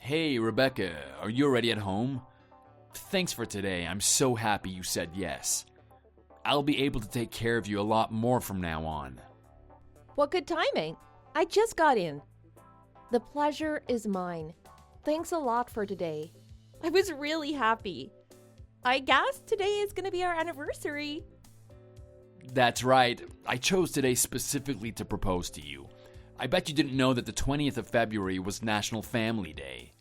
Hey, Rebecca, are you already at home? Thanks for today. I'm so happy you said yes. I'll be able to take care of you a lot more from now on. What good timing. I just got in. The pleasure is mine. Thanks a lot for today. I was really happy. I guess today is going to be our anniversary. That's right. I chose today specifically to propose to you. I bet you didn't know that the 20th of February was National Family Day.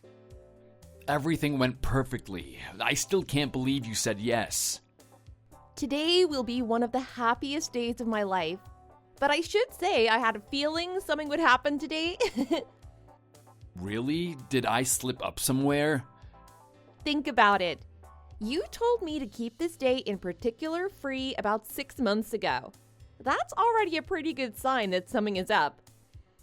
Everything went perfectly. I still can't believe you said yes. Today will be one of the happiest days of my life. But I should say I had a feeling something would happen today. Really? Did I slip up somewhere? Think about it. You told me to keep this day in particular free about 6 months ago. That's already a pretty good sign that something is up.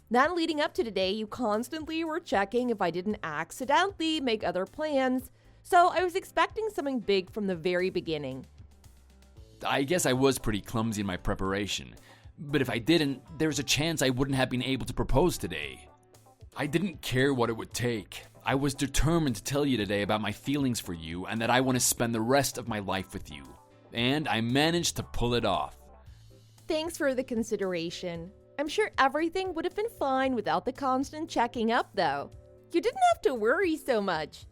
Then leading up to today, you constantly were checking if I didn't accidentally make other plans, so I was expecting something big from the very beginning. I guess I was pretty clumsy in my preparation, but if I didn't, there's a chance I wouldn't have been able to propose today. I didn't care what it would take. I was determined to tell you today about my feelings for you and that I want to spend the rest of my life with you. And I managed to pull it off. Thanks for the consideration. I'm sure everything would have been fine without the constant checking up, though. You didn't have to worry so much.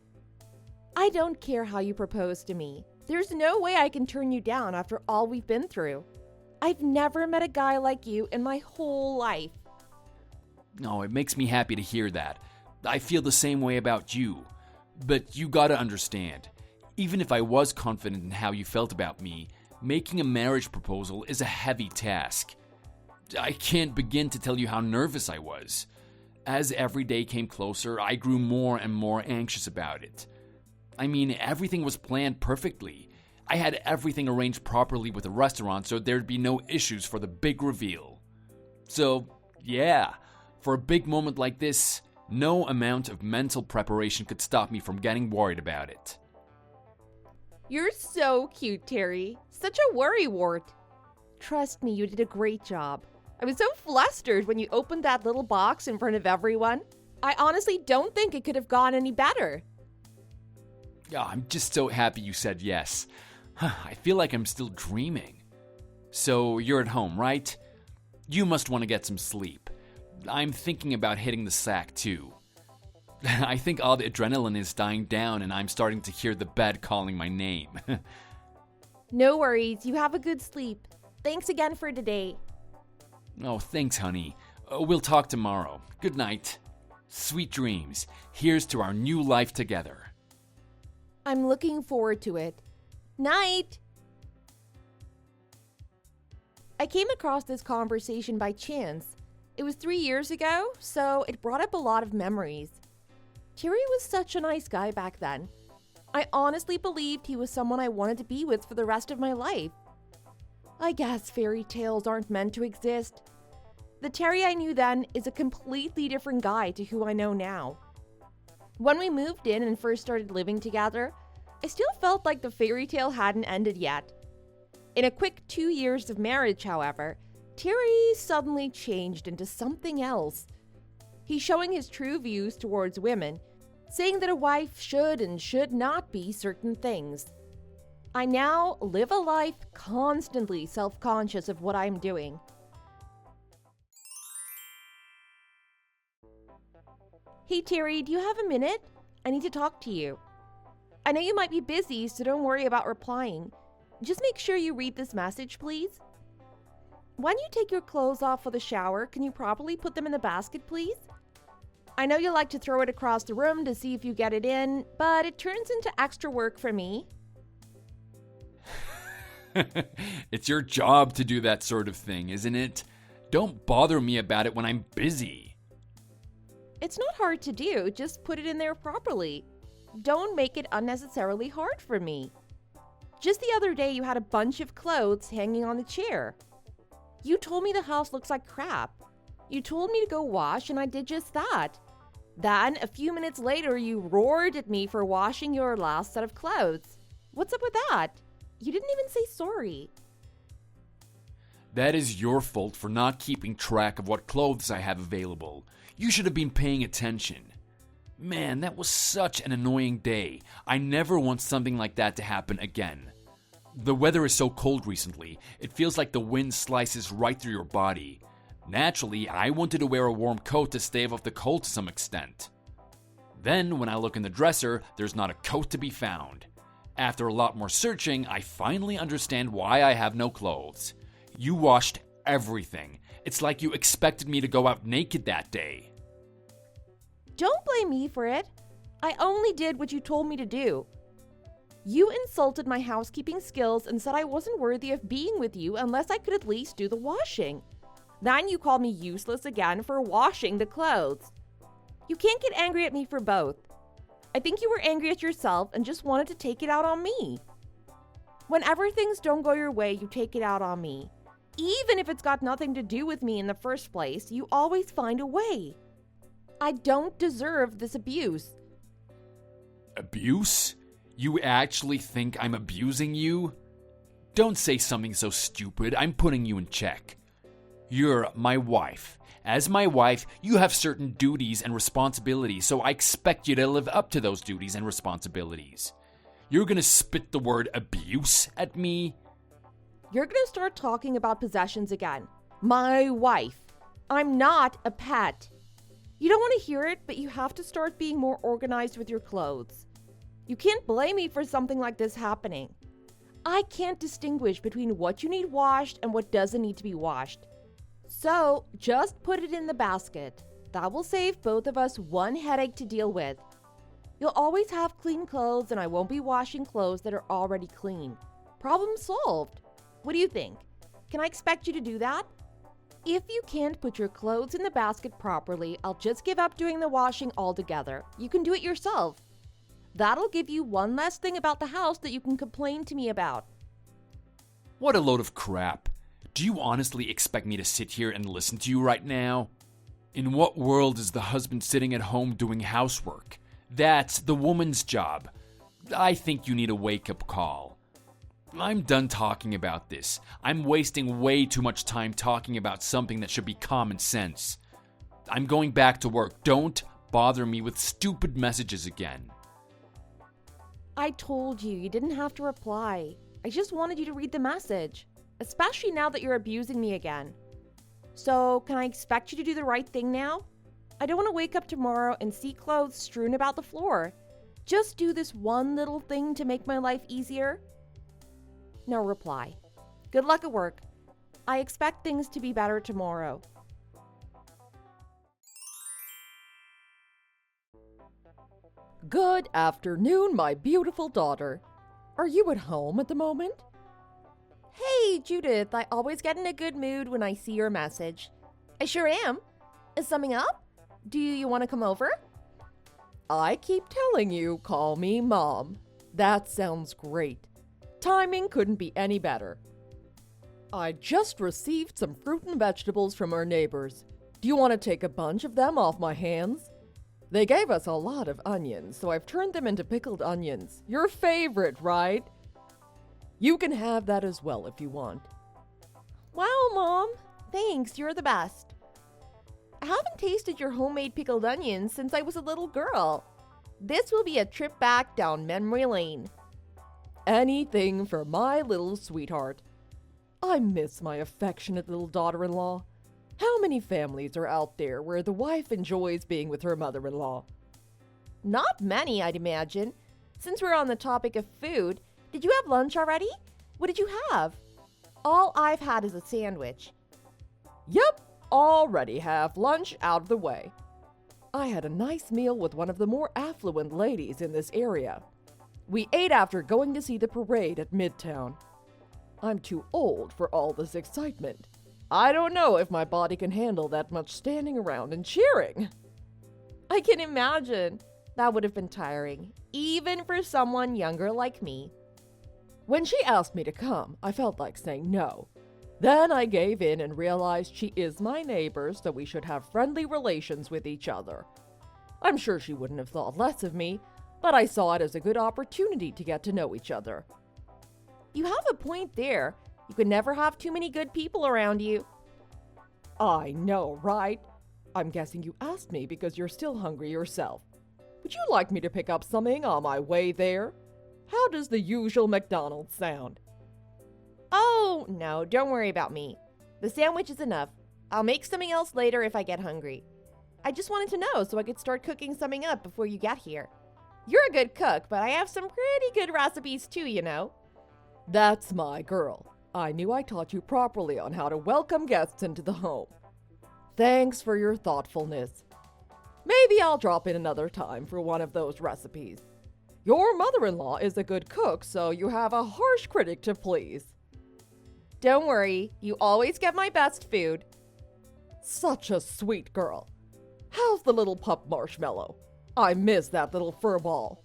I don't care how you propose to me. There's no way I can turn you down after all we've been through. I've never met a guy like you in my whole life. Oh, it makes me happy to hear that. I feel the same way about you. But you gotta understand, even if I was confident in how you felt about me, making a marriage proposal is a heavy task. I can't begin to tell you how nervous I was. As every day came closer, I grew more and more anxious about it. I mean, everything was planned perfectly. I had everything arranged properly with the restaurant so there'd be no issues for the big reveal. So, yeah, for a big moment like this, no amount of mental preparation could stop me from getting worried about it. You're so cute, Terry. Such a worrywart. Trust me, you did a great job. I was so flustered when you opened that little box in front of everyone. I honestly don't think it could have gone any better. Oh, I'm just so happy you said yes. I feel like I'm still dreaming. So you're at home, right? You must want to get some sleep. I'm thinking about hitting the sack too. I think all the adrenaline is dying down and I'm starting to hear the bed calling my name. No worries, you have a good sleep. Thanks again for today. Oh, thanks, honey. We'll talk tomorrow. Good night. Sweet dreams. Here's to our new life together. I'm looking forward to it. Night! I came across this conversation by chance. It was 3 years ago, so it brought up a lot of memories. Terry was such a nice guy back then. I honestly believed he was someone I wanted to be with for the rest of my life. I guess fairy tales aren't meant to exist. The Terry I knew then is a completely different guy to who I know now. When we moved in and first started living together, I still felt like the fairy tale hadn't ended yet. In a quick 2 years of marriage, however, Terry suddenly changed into something else. He's showing his true views towards women, saying that a wife should and should not be certain things. I now live a life constantly self-conscious of what I'm doing. Hey Terry, do you have a minute? I need to talk to you. I know you might be busy, so don't worry about replying. Just make sure you read this message, please. When you take your clothes off for the shower, can you properly put them in the basket, please? I know you like to throw it across the room to see if you get it in, but it turns into extra work for me. It's your job to do that sort of thing, isn't it? Don't bother me about it when I'm busy. It's not hard to do, just put it in there properly. Don't make it unnecessarily hard for me. Just the other day you had a bunch of clothes hanging on the chair. You told me the house looks like crap. You told me to go wash and I did just that. Then, a few minutes later, you roared at me for washing your last set of clothes. What's up with that? You didn't even say sorry. That is your fault for not keeping track of what clothes I have available. You should have been paying attention. Man, that was such an annoying day. I never want something like that to happen again. The weather is so cold recently, it feels like the wind slices right through your body. Naturally, I wanted to wear a warm coat to stave off the cold to some extent. Then, when I look in the dresser, there's not a coat to be found. After a lot more searching, I finally understand why I have no clothes. You washed everything. It's like you expected me to go out naked that day. Don't blame me for it. I only did what you told me to do. You insulted my housekeeping skills and said I wasn't worthy of being with you unless I could at least do the washing. Then you called me useless again for washing the clothes. You can't get angry at me for both. I think you were angry at yourself and just wanted to take it out on me. Whenever things don't go your way, you take it out on me. Even if it's got nothing to do with me in the first place, you always find a way. I don't deserve this abuse. Abuse? You actually think I'm abusing you? Don't say something so stupid. I'm putting you in check. You're my wife. As my wife, you have certain duties and responsibilities, so I expect you to live up to those duties and responsibilities. You're gonna spit the word abuse at me? You're gonna start talking about possessions again. My wife. I'm not a pet. You don't want to hear it, but you have to start being more organized with your clothes. You can't blame me for something like this happening. I can't distinguish between what you need washed and what doesn't need to be washed. So, just put it in the basket. That will save both of us one headache to deal with. You'll always have clean clothes and I won't be washing clothes that are already clean. Problem solved. What do you think? Can I expect you to do that? If you can't put your clothes in the basket properly, I'll just give up doing the washing altogether. You can do it yourself. That'll give you one less thing about the house that you can complain to me about. What a load of crap. Do you honestly expect me to sit here and listen to you right now? In what world is the husband sitting at home doing housework? That's the woman's job. I think you need a wake-up call. I'm done talking about this. I'm wasting way too much time talking about something that should be common sense. I'm going back to work. Don't bother me with stupid messages again. I told you, you didn't have to reply. I just wanted you to read the message, especially now that you're abusing me again. So, can I expect you to do the right thing now? I don't want to wake up tomorrow and see clothes strewn about the floor. Just do this one little thing to make my life easier. No reply. Good luck at work. I expect things to be better tomorrow. Good afternoon, my beautiful daughter. Are you at home at the moment? Hey, Judith, I always get in a good mood when I see your message. I sure am. Is something up? Do you want to come over? I keep telling you, call me Mom. That sounds great. Timing couldn't be any better. I just received some fruit and vegetables from our neighbors. Do you want to take a bunch of them off my hands? They gave us a lot of onions, so I've turned them into pickled onions. Your favorite, right? You can have that as well if you want. Wow, Mom. Thanks, you're the best. I haven't tasted your homemade pickled onions since I was a little girl. This will be a trip back down memory lane. Anything for my little sweetheart. I miss my affectionate little daughter-in-law. How many families are out there where the wife enjoys being with her mother-in-law? Not many, I'd imagine. Since we're on the topic of food, did you have lunch already? What did you have? All I've had is a sandwich. Yep, already have lunch out of the way. I had a nice meal with one of the more affluent ladies in this area. We ate after going to see the parade at Midtown. I'm too old for all this excitement. I don't know if my body can handle that much standing around and cheering. I can imagine. That would have been tiring, even for someone younger like me. When she asked me to come, I felt like saying no. Then I gave in and realized she is my neighbor, so we should have friendly relations with each other. I'm sure she wouldn't have thought less of me, but I saw it as a good opportunity to get to know each other. You have a point there. You can never have too many good people around you. I know, right? I'm guessing you asked me because you're still hungry yourself. Would you like me to pick up something on my way there? How does the usual McDonald's sound? Oh, no, don't worry about me. The sandwich is enough. I'll make something else later if I get hungry. I just wanted to know so I could start cooking something up before you get here. You're a good cook, but I have some pretty good recipes too, you know. That's my girl. I knew I taught you properly on how to welcome guests into the home. Thanks for your thoughtfulness. Maybe I'll drop in another time for one of those recipes. Your mother-in-law is a good cook, so you have a harsh critic to please. Don't worry, you always get my best food. Such a sweet girl. How's the little pup Marshmallow? I miss that little furball.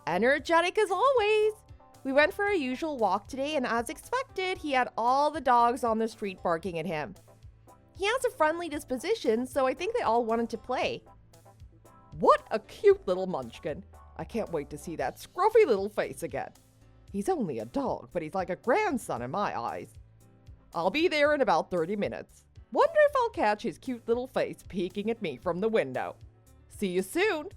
Energetic as always. We went for our usual walk today, and as expected, he had all the dogs on the street barking at him. He has a friendly disposition, so I think they all wanted to play. What a cute little munchkin. I can't wait to see that scruffy little face again. He's only a dog, but he's like a grandson in my eyes. I'll be there in about 30 minutes. Wonder if I'll catch his cute little face peeking at me from the window. See you soon.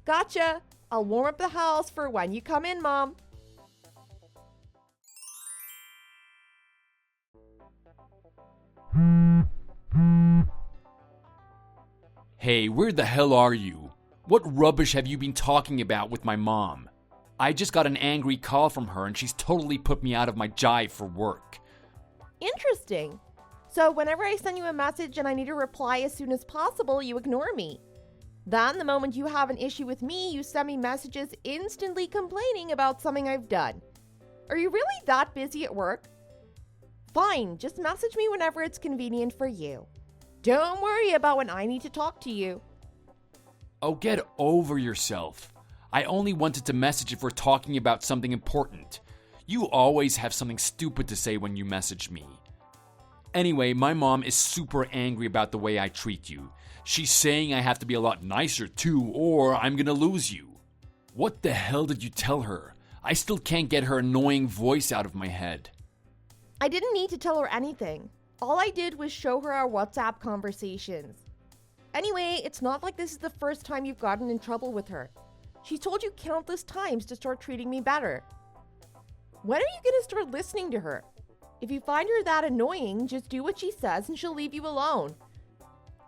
Gotcha. I'll warm up the house for when you come in, Mom. Hey, where the hell are you? What rubbish have you been talking about with my mom? I just got an angry call from her and she's totally put me out of my jive for work. Interesting. So whenever I send you a message and I need a reply as soon as possible, you ignore me. Then the moment you have an issue with me, you send me messages instantly complaining about something I've done. Are you really that busy at work? Fine, just message me whenever it's convenient for you. Don't worry about when I need to talk to you. Oh, get over yourself. I only wanted to message if we're talking about something important. You always have something stupid to say when you message me. Anyway, my mom is super angry about the way I treat you. She's saying I have to be a lot nicer too, or I'm gonna lose you. What the hell did you tell her? I still can't get her annoying voice out of my head. I didn't need to tell her anything. All I did was show her our WhatsApp conversations. Anyway, it's not like this is the first time you've gotten in trouble with her. She's told you countless times to start treating me better. When are you going to start listening to her? If you find her that annoying, just do what she says and she'll leave you alone.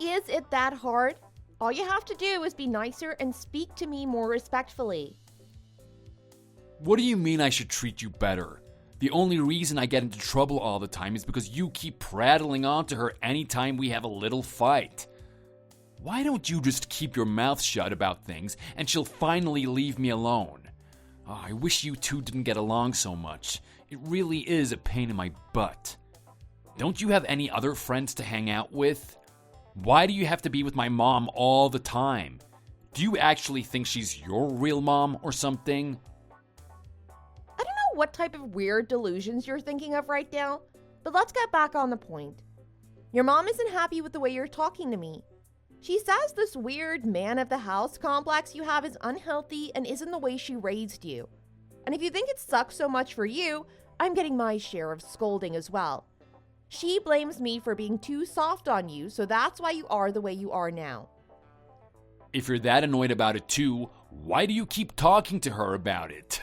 Is it that hard? All you have to do is be nicer and speak to me more respectfully. What do you mean I should treat you better? The only reason I get into trouble all the time is because you keep prattling on to her anytime we have a little fight. Why don't you just keep your mouth shut about things and she'll finally leave me alone? Oh, I wish you two didn't get along so much. It really is a pain in my butt. Don't you have any other friends to hang out with? Why do you have to be with my mom all the time? Do you actually think she's your real mom or something? I don't know what type of weird delusions you're thinking of right now, but let's get back on the point. Your mom isn't happy with the way you're talking to me. She says this weird man of the house complex you have is unhealthy and isn't the way she raised you. And if you think it sucks so much for you, I'm getting my share of scolding as well. She blames me for being too soft on you, so that's why you are the way you are now. If you're that annoyed about it too, why do you keep talking to her about it?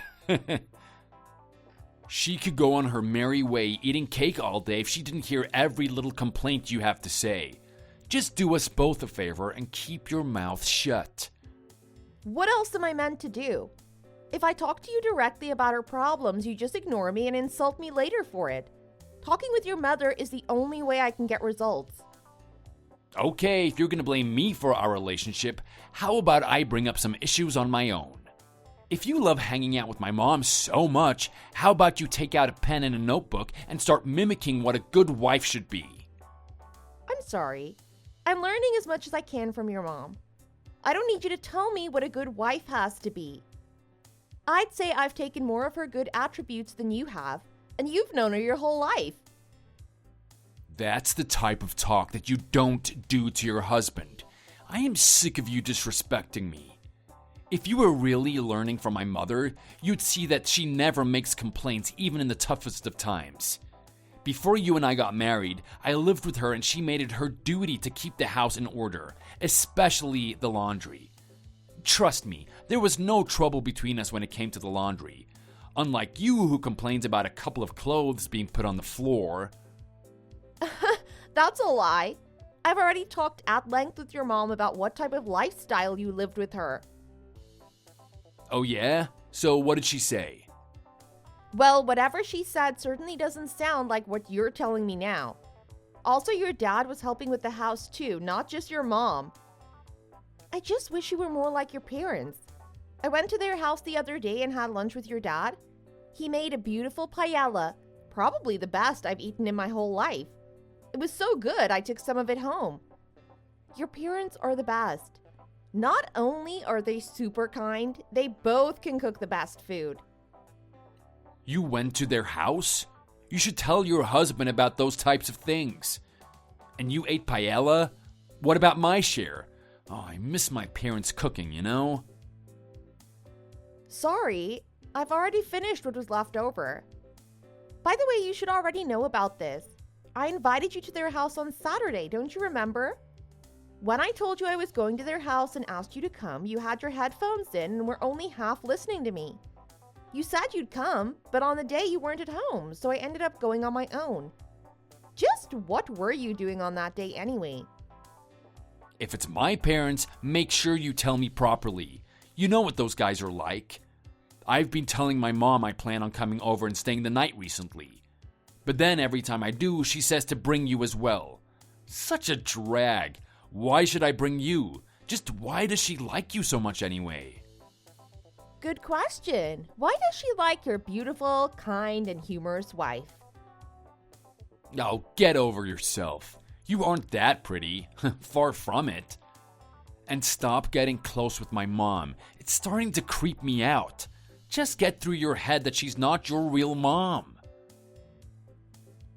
She could go on her merry way eating cake all day if she didn't hear every little complaint you have to say. Just do us both a favor and keep your mouth shut. What else am I meant to do? If I talk to you directly about her problems, you just ignore me and insult me later for it. Talking with your mother is the only way I can get results. Okay, if you're gonna blame me for our relationship, how about I bring up some issues on my own? If you love hanging out with my mom so much, how about you take out a pen and a notebook and start mimicking what a good wife should be? I'm sorry. I'm learning as much as I can from your mom. I don't need you to tell me what a good wife has to be. I'd say I've taken more of her good attributes than you have, and you've known her your whole life. That's the type of talk that you don't do to your husband. I am sick of you disrespecting me. If you were really learning from my mother, you'd see that she never makes complaints even in the toughest of times. Before you and I got married, I lived with her and she made it her duty to keep the house in order, especially the laundry. Trust me, there was no trouble between us when it came to the laundry. Unlike you, who complains about a couple of clothes being put on the floor. That's a lie. I've already talked at length with your mom about what type of lifestyle you lived with her. Oh yeah? So what did she say? Well, whatever she said certainly doesn't sound like what you're telling me now. Also, your dad was helping with the house too, not just your mom. I just wish you were more like your parents. I went to their house the other day and had lunch with your dad. He made a beautiful paella, probably the best I've eaten in my whole life. It was so good I took some of it home. Your parents are the best. Not only are they super kind, they both can cook the best food. You went to their house? You should tell your husband about those types of things. And you ate paella? What about my share? Oh, I miss my parents' cooking, you know? Sorry, I've already finished what was left over. By the way, you should already know about this. I invited you to their house on Saturday, don't you remember? When I told you I was going to their house and asked you to come, you had your headphones in and were only half listening to me. You said you'd come, but on the day you weren't at home, so I ended up going on my own. Just what were you doing on that day anyway? If it's my parents, make sure you tell me properly. You know what those guys are like. I've been telling my mom I plan on coming over and staying the night recently. But then every time I do, she says to bring you as well. Such a drag. Why should I bring you? Just why does she like you so much anyway? Good question. Why does she like your beautiful, kind, and humorous wife? Oh, get over yourself. You aren't that pretty. Far from it. And stop getting close with my mom. It's starting to creep me out. Just get through your head that she's not your real mom.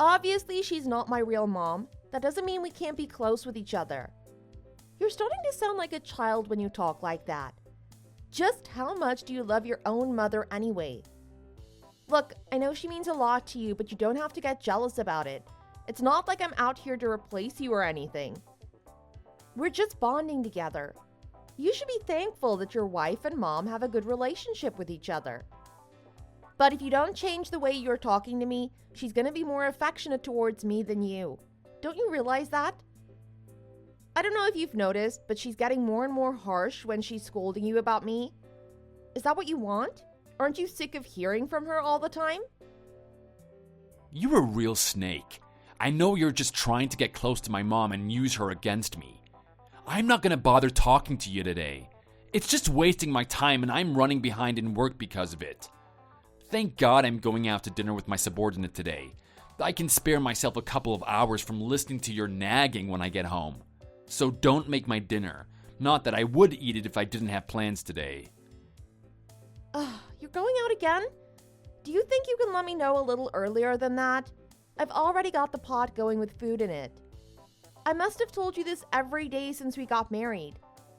Obviously, she's not my real mom. That doesn't mean we can't be close with each other. You're starting to sound like a child when you talk like that. Just how much do you love your own mother anyway? Look, I know she means a lot to you, but you don't have to get jealous about it. It's not like I'm out here to replace you or anything. We're just bonding together. You should be thankful that your wife and mom have a good relationship with each other. But if you don't change the way you're talking to me, she's going to be more affectionate towards me than you. Don't you realize that? I don't know if you've noticed, but she's getting more and more harsh when she's scolding you about me. Is that what you want? Aren't you sick of hearing from her all the time? You're a real snake. I know you're just trying to get close to my mom and use her against me. I'm not going to bother talking to you today. It's just wasting my time and I'm running behind in work because of it. Thank God I'm going out to dinner with my subordinate today. I can spare myself a couple of hours from listening to your nagging when I get home. So don't make my dinner. Not that I would eat it if I didn't have plans today. You're going out again? Do you think you can let me know a little earlier than that? I've already got the pot going with food in it. I must have told you this every day since we got married.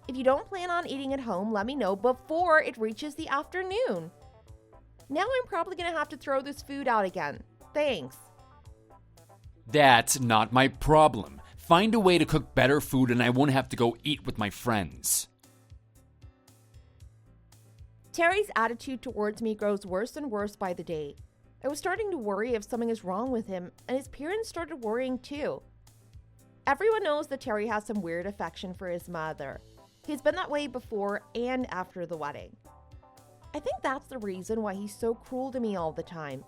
If you don't plan on eating at home, let me know before it reaches the afternoon. Now I'm probably going to have to throw this food out again. Thanks. That's not my problem. Find a way to cook better food and I won't have to go eat with my friends. Terry's attitude towards me grows worse and worse by the day. I was starting to worry if something is wrong with him, and his parents started worrying too. Everyone knows that Terry has some weird affection for his mother. He's been that way before and after the wedding. I think that's the reason why he's so cruel to me all the time.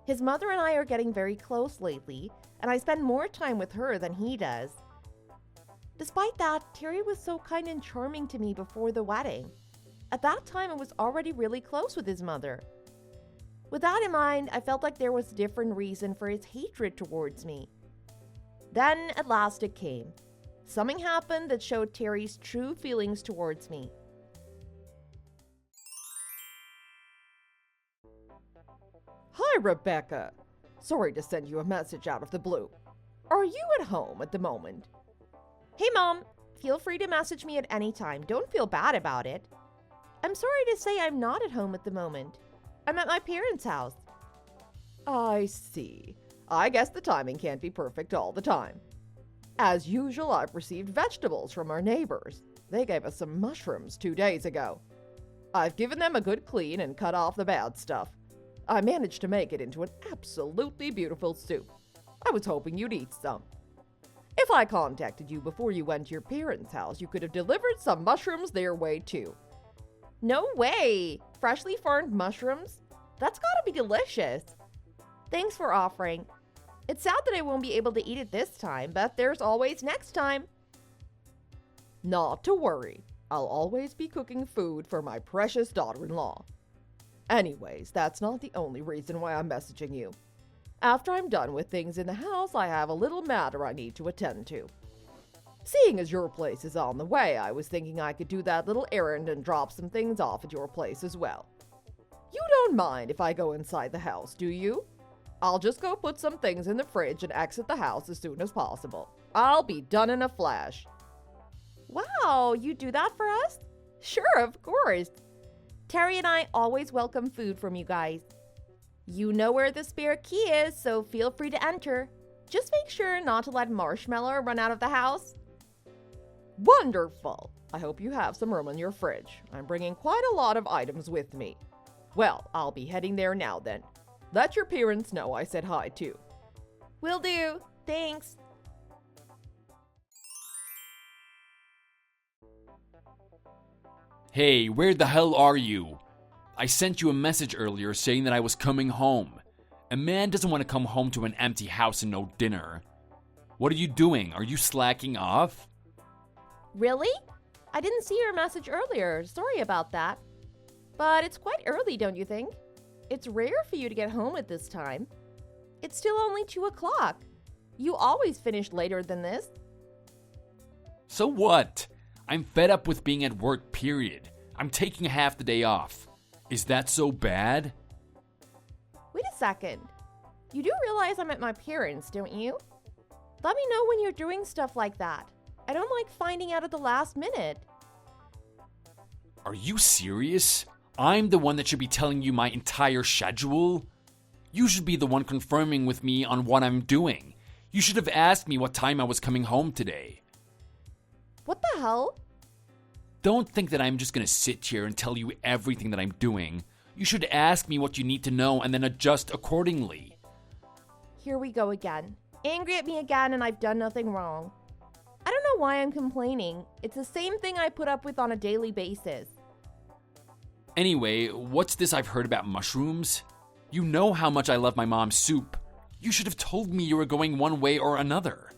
His mother and I are getting very close lately, and I spend more time with her than he does. Despite that, Terry was so kind and charming to me before the wedding. At that time, I was already really close with his mother. With that in mind, I felt like there was a different reason for his hatred towards me. Then, at last, it came. Something happened that showed Terry's true feelings towards me. Hi, Rebecca. Sorry to send you a message out of the blue. Are you at home at the moment? Hey, Mom. Feel free to message me at any time. Don't feel bad about it. I'm sorry to say I'm not at home at the moment. I'm at my parents' house. I see. I guess the timing can't be perfect all the time. As usual, I've received vegetables from our neighbors. They gave us some mushrooms 2 days ago. I've given them a good clean and cut off the bad stuff. I managed to make it into an absolutely beautiful soup. I was hoping you'd eat some. If I contacted you before you went to your parents' house, you could have delivered some mushrooms their way too. No way! Freshly farmed mushrooms? That's gotta be delicious. Thanks for offering. It's sad that I won't be able to eat it this time, but there's always next time. Not to worry. I'll always be cooking food for my precious daughter-in-law. Anyways, that's not the only reason why I'm messaging you. After I'm done with things in the house, I have a little matter I need to attend to. Seeing as your place is on the way, I was thinking I could do that little errand and drop some things off at your place as well. You don't mind if I go inside the house, do you? I'll just go put some things in the fridge and exit the house as soon as possible. I'll be done in a flash. Wow, you do that for us? Sure, of course. Terry and I always welcome food from you guys. You know where the spare key is, so feel free to enter. Just make sure not to let Marshmallow run out of the house. Wonderful! I hope you have some room in your fridge. I'm bringing quite a lot of items with me. Well, I'll be heading there now then. Let your parents know I said hi too. Will do. Thanks. Hey, where the hell are you? I sent you a message earlier saying that I was coming home. A man doesn't want to come home to an empty house and no dinner. What are you doing? Are you slacking off? Really? I didn't see your message earlier. Sorry about that. But it's quite early, don't you think? It's rare for you to get home at this time. It's still only 2 o'clock. You always finish later than this. So what? I'm fed up with being at work, period. I'm taking half the day off. Is that so bad? Wait a second. You do realize I'm at my parents', don't you? Let me know when you're doing stuff like that. I don't like finding out at the last minute. Are you serious? I'm the one that should be telling you my entire schedule? You should be the one confirming with me on what I'm doing. You should have asked me what time I was coming home today. What the hell? Don't think that I'm just gonna sit here and tell you everything that I'm doing. You should ask me what you need to know and then adjust accordingly. Here we go again. Angry at me again, and I've done nothing wrong. I don't know why I'm complaining. It's the same thing I put up with on a daily basis. Anyway, what's this I've heard about mushrooms? You know how much I love my mom's soup. You should have told me you were going one way or another.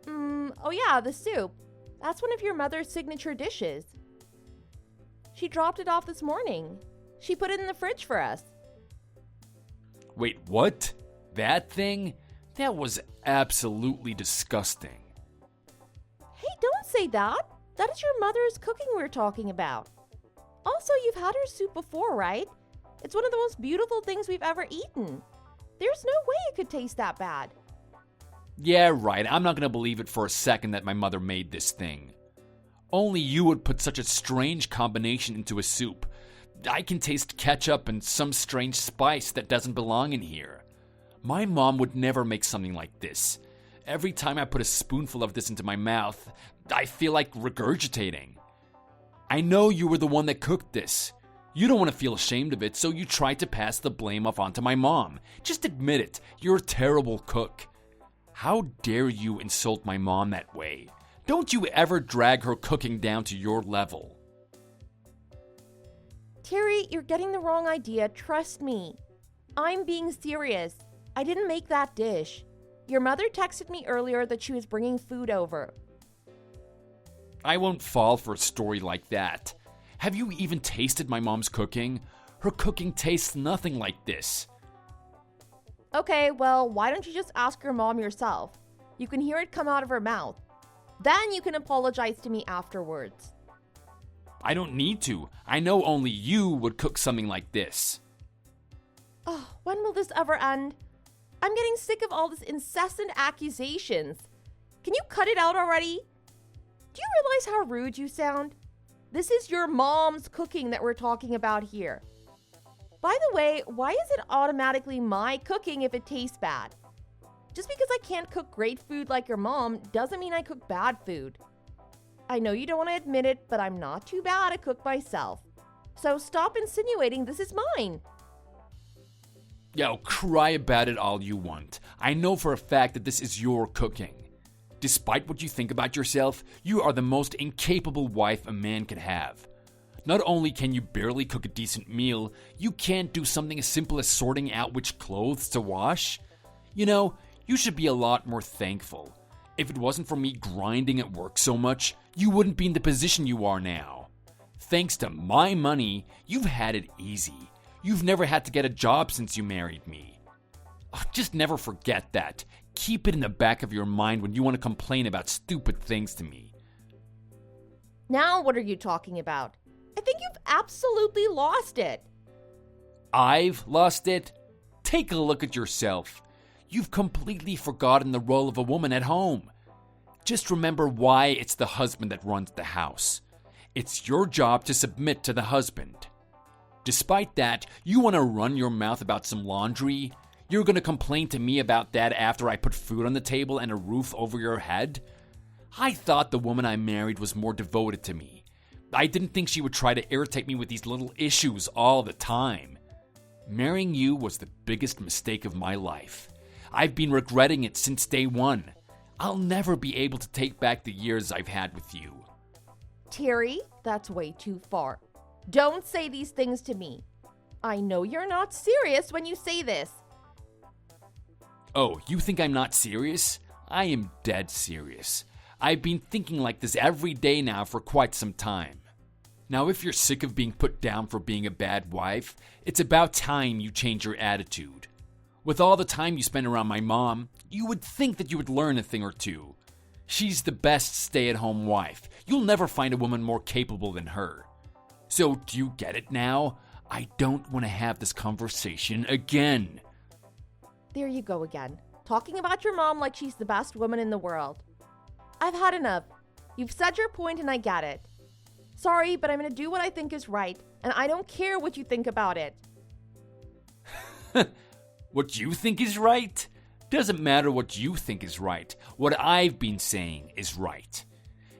Oh yeah, the soup. That's one of your mother's signature dishes. She dropped it off this morning. She put it in the fridge for us. Wait, what? That thing? That was absolutely disgusting. Hey, don't say that. That is your mother's cooking we're talking about. Also, you've had her soup before, right? It's one of the most beautiful things we've ever eaten. There's no way it could taste that bad. Yeah, right. I'm not gonna believe it for a second that my mother made this thing. Only you would put such a strange combination into a soup. I can taste ketchup and some strange spice that doesn't belong in here. My mom would never make something like this. Every time I put a spoonful of this into my mouth, I feel like regurgitating. I know you were the one that cooked this. You don't want to feel ashamed of it, so you try to pass the blame off onto my mom. Just admit it. You're a terrible cook. How dare you insult my mom that way? Don't you ever drag her cooking down to your level. Terry, you're getting the wrong idea. Trust me. I'm being serious. I didn't make that dish. Your mother texted me earlier that she was bringing food over. I won't fall for a story like that. Have you even tasted my mom's cooking? Her cooking tastes nothing like this. Okay, well, why don't you just ask your mom yourself? You can hear it come out of her mouth. Then you can apologize to me afterwards. I don't need to. I know only you would cook something like this. Oh, when will this ever end? I'm getting sick of all this incessant accusations. Can you cut it out already? Do you realize how rude you sound? This is your mom's cooking that we're talking about here. By the way, why is it automatically my cooking if it tastes bad? Just because I can't cook great food like your mom doesn't mean I cook bad food. I know you don't want to admit it, but I'm not too bad at cook myself. So stop insinuating this is mine. Yo, cry about it all you want. I know for a fact that this is your cooking. Despite what you think about yourself, you are the most incapable wife a man could have. Not only can you barely cook a decent meal, you can't do something as simple as sorting out which clothes to wash. You know, you should be a lot more thankful. If it wasn't for me grinding at work so much, you wouldn't be in the position you are now. Thanks to my money, you've had it easy. You've never had to get a job since you married me. Just never forget that. Keep it in the back of your mind when you want to complain about stupid things to me. Now what are you talking about? I think you've absolutely lost it. I've lost it? Take a look at yourself. You've completely forgotten the role of a woman at home. Just remember why it's the husband that runs the house. It's your job to submit to the husband. Despite that, you want to run your mouth about some laundry? You're going to complain to me about that after I put food on the table and a roof over your head? I thought the woman I married was more devoted to me. I didn't think she would try to irritate me with these little issues all the time. Marrying you was the biggest mistake of my life. I've been regretting it since day one. I'll never be able to take back the years I've had with you. Terry, that's way too far. Don't say these things to me. I know you're not serious when you say this. Oh, you think I'm not serious? I am dead serious. I've been thinking like this every day now for quite some time. Now, if you're sick of being put down for being a bad wife, it's about time you change your attitude. With all the time you spend around my mom, you would think that you would learn a thing or two. She's the best stay-at-home wife. You'll never find a woman more capable than her. So, do you get it now? I don't want to have this conversation again. There you go again, talking about your mom like she's the best woman in the world. I've had enough. You've said your point and I get it. Sorry, but I'm going to do what I think is right, and I don't care what you think about it. What you think is right? Doesn't matter what you think is right. What I've been saying is right.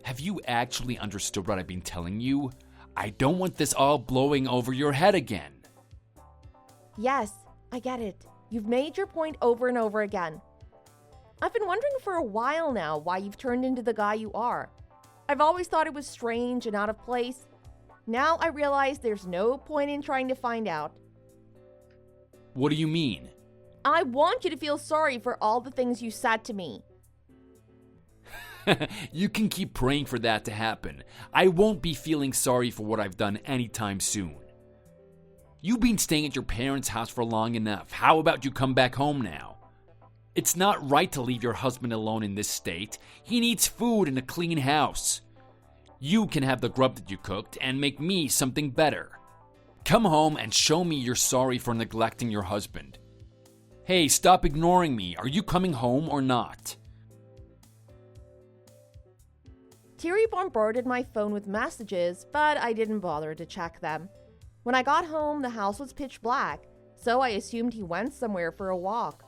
Have you actually understood what I've been telling you? I don't want this all blowing over your head again. Yes, I get it. You've made your point over and over again. I've been wondering for a while now why you've turned into the guy you are. I've always thought it was strange and out of place. Now I realize there's no point in trying to find out. What do you mean? I want you to feel sorry for all the things you said to me. You can keep praying for that to happen. I won't be feeling sorry for what I've done anytime soon. You've been staying at your parents' house for long enough. How about you come back home now? It's not right to leave your husband alone in this state. He needs food and a clean house. You can have the grub that you cooked and make me something better. Come home and show me you're sorry for neglecting your husband. Hey, stop ignoring me. Are you coming home or not? Terry bombarded my phone with messages, but I didn't bother to check them. When I got home, the house was pitch black, so I assumed he went somewhere for a walk.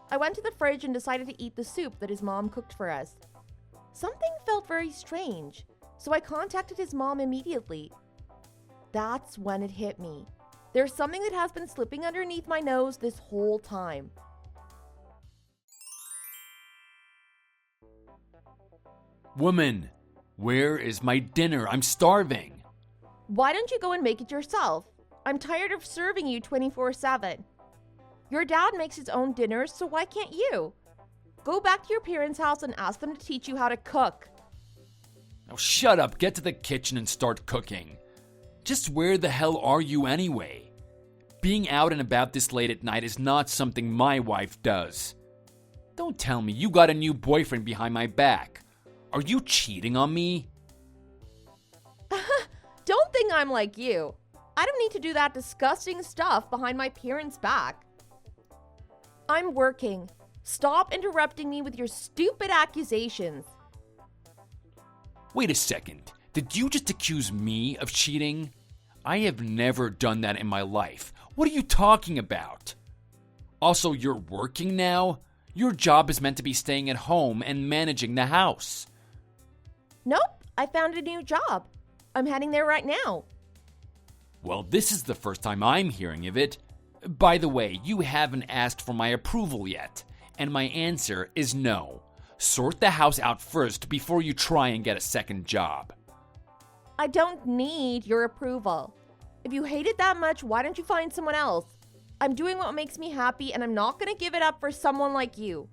I went to the fridge and decided to eat the soup that his mom cooked for us. Something felt very strange, so I contacted his mom immediately. That's when it hit me. There's something that has been slipping underneath my nose this whole time. Woman, where is my dinner? I'm starving. Why don't you go and make it yourself? I'm tired of serving you 24/7. Your dad makes his own dinners, so why can't you? Go back to your parents' house and ask them to teach you how to cook. Oh, shut up. Get to the kitchen and start cooking. Just where the hell are you anyway? Being out and about this late at night is not something my wife does. Don't tell me you got a new boyfriend behind my back. Are you cheating on me? Don't think I'm like you. I don't need to do that disgusting stuff behind my parents' back. I'm working. Stop interrupting me with your stupid accusations. Wait a second. Did you just accuse me of cheating? I have never done that in my life. What are you talking about? Also, you're working now? Your job is meant to be staying at home and managing the house. Nope, I found a new job. I'm heading there right now. Well, this is the first time I'm hearing of it. By the way, you haven't asked for my approval yet, and my answer is no. Sort the house out first before you try and get a second job. I don't need your approval. If you hate it that much, why don't you find someone else? I'm doing what makes me happy, and I'm not going to give it up for someone like you.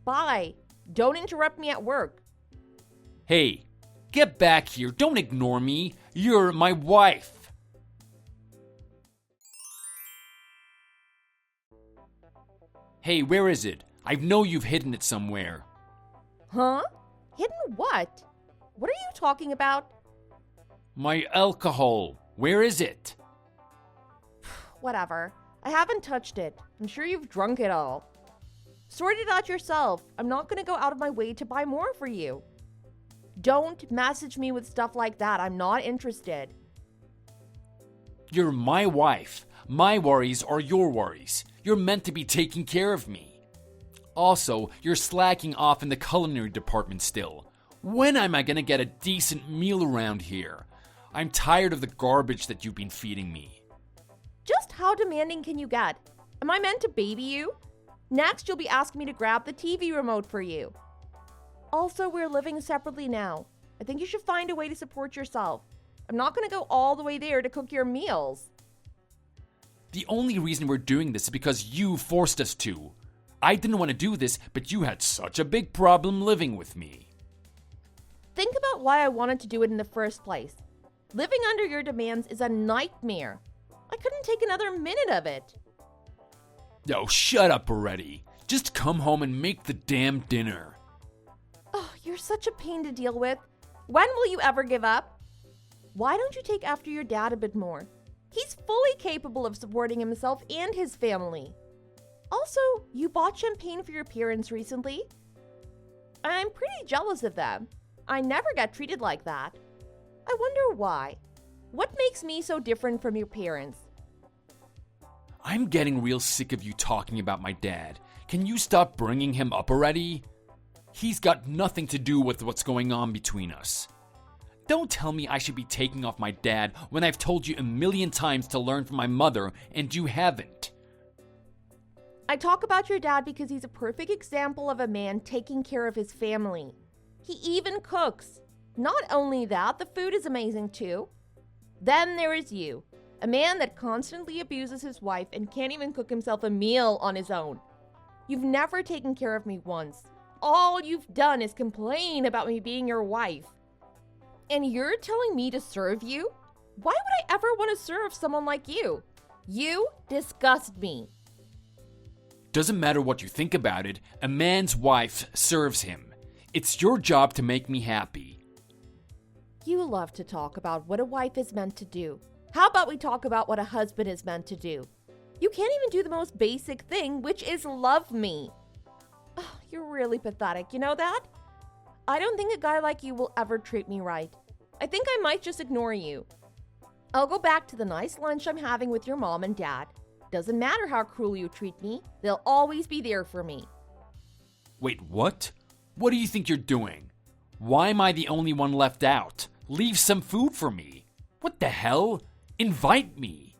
Bye. Don't interrupt me at work. Hey, get back here. Don't ignore me. You're my wife. Hey, where is it? I know you've hidden it somewhere. Huh? Hidden what? What are you talking about? My alcohol. Where is it? Whatever. I haven't touched it. I'm sure you've drunk it all. Sort it out yourself. I'm not going to go out of my way to buy more for you. Don't message me with stuff like that. I'm not interested. You're my wife. My worries are your worries. You're meant to be taking care of me. Also, you're slacking off in the culinary department still. When am I going to get a decent meal around here? I'm tired of the garbage that you've been feeding me. Just how demanding can you get? Am I meant to baby you? Next, you'll be asking me to grab the TV remote for you. Also, we're living separately now. I think you should find a way to support yourself. I'm not going to go all the way there to cook your meals. The only reason we're doing this is because you forced us to. I didn't want to do this, but you had such a big problem living with me. Think about why I wanted to do it in the first place. Living under your demands is a nightmare. I couldn't take another minute of it. Oh, shut up already. Just come home and make the damn dinner. Oh, you're such a pain to deal with. When will you ever give up? Why don't you take after your dad a bit more? He's fully capable of supporting himself and his family. Also, you bought champagne for your parents recently. I'm pretty jealous of them. I never got treated like that. I wonder why. What makes me so different from your parents? I'm getting real sick of you talking about my dad. Can you stop bringing him up already? He's got nothing to do with what's going on between us. Don't tell me I should be taking off my dad when I've told you a million times to learn from my mother and you haven't. I talk about your dad because he's a perfect example of a man taking care of his family. He even cooks. Not only that, the food is amazing too. Then there is you, a man that constantly abuses his wife and can't even cook himself a meal on his own. You've never taken care of me once. All you've done is complain about me being your wife. And you're telling me to serve you? Why would I ever want to serve someone like you? You disgust me. Doesn't matter what you think about it, a man's wife serves him. It's your job to make me happy. You love to talk about what a wife is meant to do. How about we talk about what a husband is meant to do? You can't even do the most basic thing, which is love me. Oh, you're really pathetic, you know that? I don't think a guy like you will ever treat me right. I think I might just ignore you. I'll go back to the nice lunch I'm having with your mom and dad. Doesn't matter how cruel you treat me, they'll always be there for me. Wait, what? What do you think you're doing? Why am I the only one left out? Leave some food for me. What the hell? Invite me.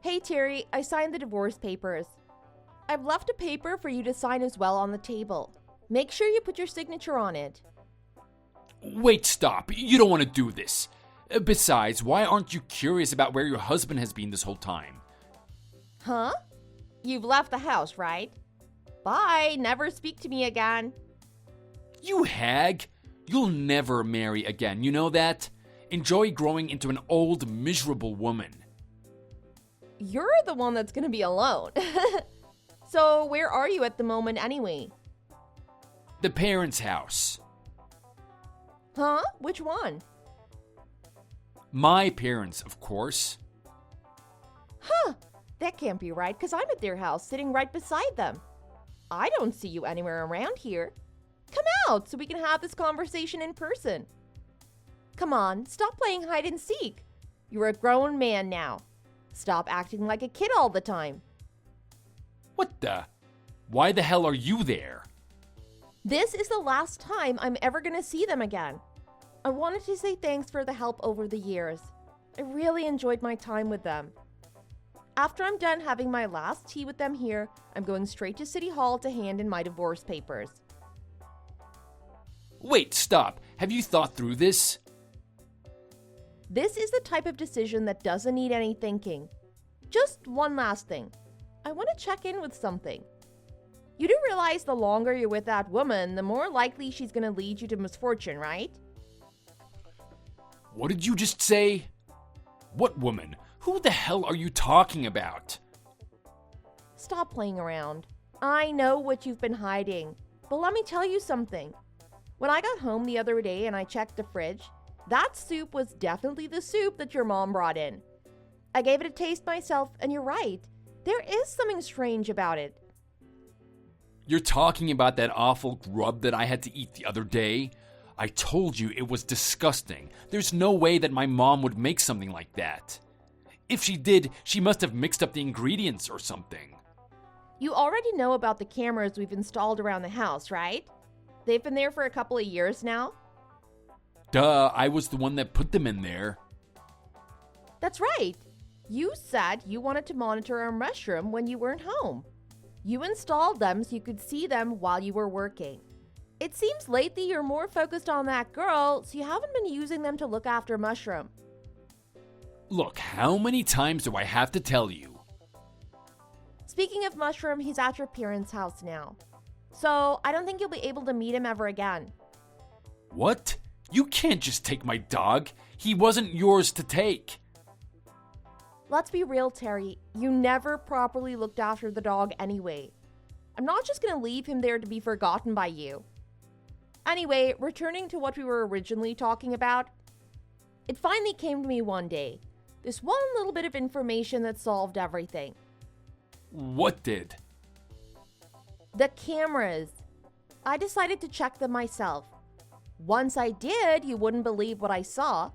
Hey Terry, I signed the divorce papers. I've left a paper for you to sign as well on the table. Make sure you put your signature on it. Wait, stop. You don't want to do this. Besides, why aren't you curious about where your husband has been this whole time? Huh? You've left the house, right? Bye, never speak to me again. You hag! You'll never marry again, you know that? Enjoy growing into an old, miserable woman. You're the one that's gonna be alone. So, where are you at the moment anyway? The parents' house. Huh? Which one? My parents, of course. Huh, that can't be right because I'm at their house sitting right beside them. I don't see you anywhere around here. Come out so we can have this conversation in person. Come on, stop playing hide and seek. You're a grown man now. Stop acting like a kid all the time. What the? Why the hell are you there? This is the last time I'm ever gonna see them again. I wanted to say thanks for the help over the years. I really enjoyed my time with them. After I'm done having my last tea with them here, I'm going straight to City Hall to hand in my divorce papers. Wait, stop. Have you thought through this? This is the type of decision that doesn't need any thinking. Just one last thing. I want to check in with something. You do realize the longer you're with that woman, the more likely she's going to lead you to misfortune, right? What did you just say? What woman? Who the hell are you talking about? Stop playing around. I know what you've been hiding, but let me tell you something. When I got home the other day and I checked the fridge, that soup was definitely the soup that your mom brought in. I gave it a taste myself, and you're right. There is something strange about it. You're talking about that awful grub that I had to eat the other day? I told you it was disgusting. There's no way that my mom would make something like that. If she did, she must have mixed up the ingredients or something. You already know about the cameras we've installed around the house, right? They've been there for a couple of years now. Duh, I was the one that put them in there. That's right. You said you wanted to monitor our mushroom when you weren't home. You installed them so you could see them while you were working. It seems lately you're more focused on that girl, so you haven't been using them to look after mushroom. Look, how many times do I have to tell you? Speaking of mushroom, he's at your parents' house now. So I don't think you'll be able to meet him ever again. What? You can't just take my dog. He wasn't yours to take. Let's be real, Terry. You never properly looked after the dog anyway. I'm not just gonna leave him there to be forgotten by you. Anyway, returning to what we were originally talking about, it finally came to me one day. This one little bit of information that solved everything. What did? The cameras. I decided to check them myself. Once I did, you wouldn't believe what I saw.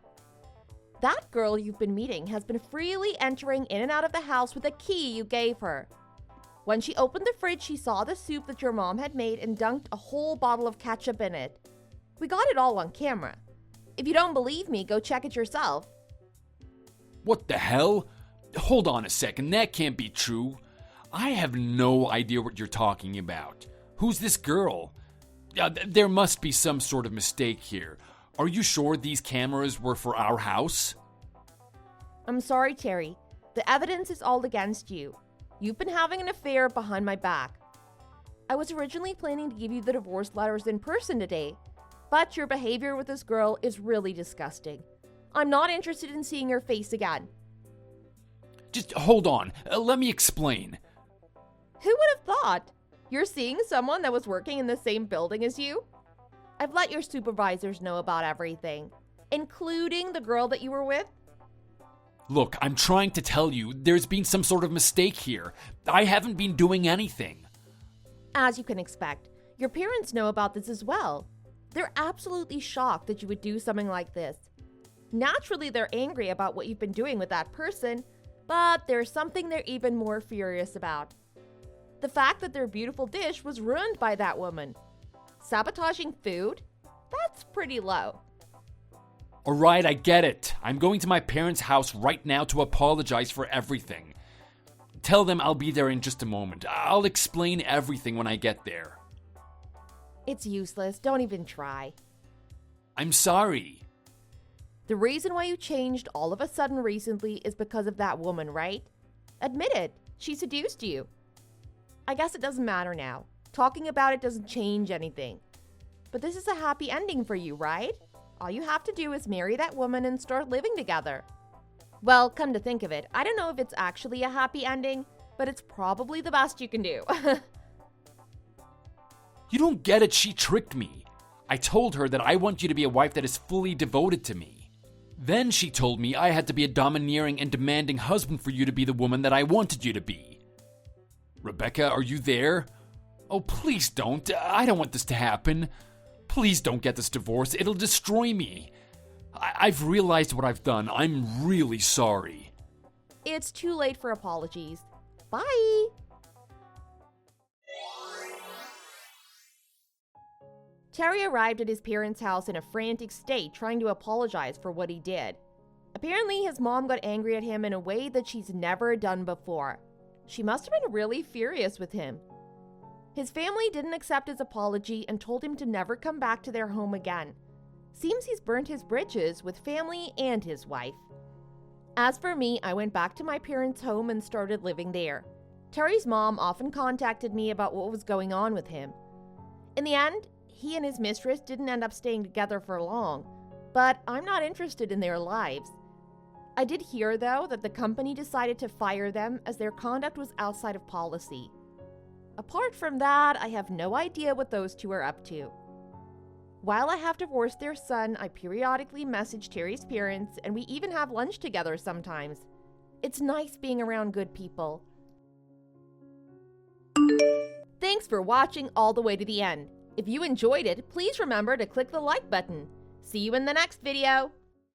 That girl you've been meeting has been freely entering in and out of the house with a key you gave her. When she opened the fridge, she saw the soup that your mom had made and dunked a whole bottle of ketchup in it. We got it all on camera. If you don't believe me, go check it yourself. What the hell? Hold on a second, that can't be true. I have no idea what you're talking about. Who's this girl? There must be some sort of mistake here. Are you sure these cameras were for our house? I'm sorry, Terry. The evidence is all against you. You've been having an affair behind my back. I was originally planning to give you the divorce letters in person today, but your behavior with this girl is really disgusting. I'm not interested in seeing your face again. Just hold on. Let me explain. Who would have thought? You're seeing someone that was working in the same building as you? I've let your supervisors know about everything, including the girl that you were with. Look, I'm trying to tell you, there's been some sort of mistake here. I haven't been doing anything. As you can expect, your parents know about this as well. They're absolutely shocked that you would do something like this. Naturally, they're angry about what you've been doing with that person, but there's something they're even more furious about. The fact that their beautiful dish was ruined by that woman. Sabotaging food? That's pretty low. Alright, I get it. I'm going to my parents' house right now to apologize for everything. Tell them I'll be there in just a moment. I'll explain everything when I get there. It's useless. Don't even try. I'm sorry. The reason why you changed all of a sudden recently is because of that woman, right? Admit it. She seduced you. I guess it doesn't matter now. Talking about it doesn't change anything. But this is a happy ending for you, right? All you have to do is marry that woman and start living together. Well, come to think of it, I don't know if it's actually a happy ending, but it's probably the best you can do. You don't get it, she tricked me. I told her that I want you to be a wife that is fully devoted to me. Then she told me I had to be a domineering and demanding husband for you to be the woman that I wanted you to be. Rebecca, are you there? Oh, please don't. I don't want this to happen. Please don't get this divorce. It'll destroy me. I've realized what I've done. I'm really sorry. It's too late for apologies. Bye! Terry arrived at his parents' house in a frantic state, trying to apologize for what he did. Apparently, his mom got angry at him in a way that she's never done before. She must have been really furious with him. His family didn't accept his apology and told him to never come back to their home again. Seems he's burnt his bridges with family and his wife. As for me, I went back to my parents' home and started living there. Terry's mom often contacted me about what was going on with him. In the end, he and his mistress didn't end up staying together for long, but I'm not interested in their lives. I did hear, though, that the company decided to fire them as their conduct was outside of policy. Apart from that, I have no idea what those two are up to. While I have divorced their son, I periodically message Terry's parents, and we even have lunch together sometimes. It's nice being around good people. Thanks for watching all the way to the end. If you enjoyed it, please remember to click the like button. See you in the next video.